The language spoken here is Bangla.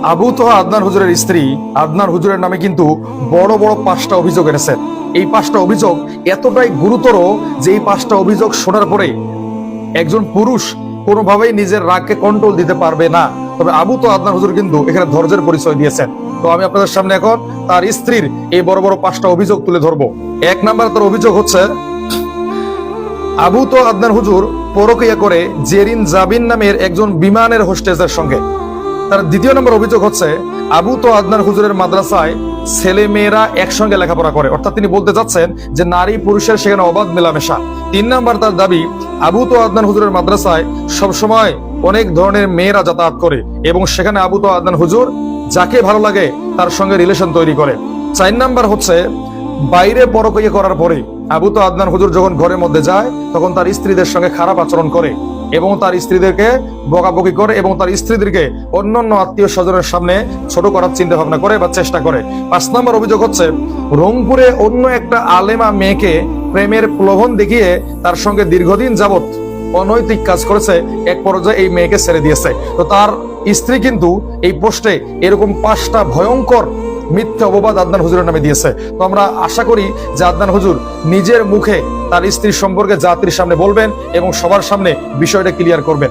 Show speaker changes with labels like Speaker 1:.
Speaker 1: আবু তোহা আদনান হুজুরের স্ত্রী আদনান হুজুরের নামে কিন্তু বড় বড় 5টা অভিযোগ এনেছেন। এই 5টা অভিযোগ এতটাই গুরুতর যে এই 5টা অভিযোগ শোনার পরে একজন পুরুষ কোনোভাবেই নিজের রাগকে কন্ট্রোল দিতে পারবে না। তবে আবু তোহা আদনান হুজুর কিন্তু এখানে ধৈর্যের পরিচয় দিয়েছেন। তো আমি আপনাদের সামনে এখন তার স্ত্রীর এই বড় বড় 5টা অভিযোগ তুলে ধরবো। 1 নাম্বার তার অভিযোগ হচ্ছে, আবু তোহা আদনান হুজুর পরকীয়া করে জেরিন জাবিন নামের একজন বিমানের হোস্টেসের সঙ্গে। তার 2 নম্বর অভিযোগ হচ্ছে, আবু তোহা আদনান হুজুরের মাদ্রাসায় ছেলে মেয়েরা একসঙ্গে লেখাপড়া করে, অর্থাৎ তিনি বলতে চাচ্ছেন যে নারী পুরুষের সেখানে অবাধ মেলামেশা। 3 নাম্বার তার দাবি, আবু তোহা আদনান হুজুরের মাদ্রাসায় সবসময় অনেক ধরনের মেয়েরা যাতায়াত করে এবং সেখানে আবু তোহা আদনান হুজুর যাকে ভালো লাগে তার সঙ্গে রিলেশন তৈরি করে। 4 নাম্বার হচ্ছে, বাইরে পরকীয়া করার পরে আবু তোহা আদনান হুজুর যখন ঘরের মধ্যে যায় তখন তার স্ত্রীদের সঙ্গে খারাপ আচরণ করে এবং তার স্ত্রীদেরকে বকাবকি করে এবং তার স্ত্রীদেরকে অন্যান্য আত্মীয় স্বজনের সামনে ছোট করার চিন্তা ভাবনা করে বা চেষ্টা করে। 5 নম্বর অভিযোগ হচ্ছে, রংপুরে অন্য একটা আলেমা মেয়েকে প্রেমের প্রলোভন দেখিয়ে তার সঙ্গে দীর্ঘদিন যাবত অনৈতিক কাজ করেছে, এক পর্যায়ে এই মেয়েকে ছেড়ে দিয়েছে। তো তার স্ত্রী কিন্তু এই পোস্টে এরকম 5টা ভয়ঙ্কর মিথ্যা অপবাদ আদনান হুজুরের নামে দিয়েছে। তো আমরা আশা করি যে আদনান হুজুর নিজের মুখে তার স্ত্রীর সম্পর্কে জাতির সামনে বলবেন এবং সবার সামনে বিষয়টা ক্লিয়ার করবেন।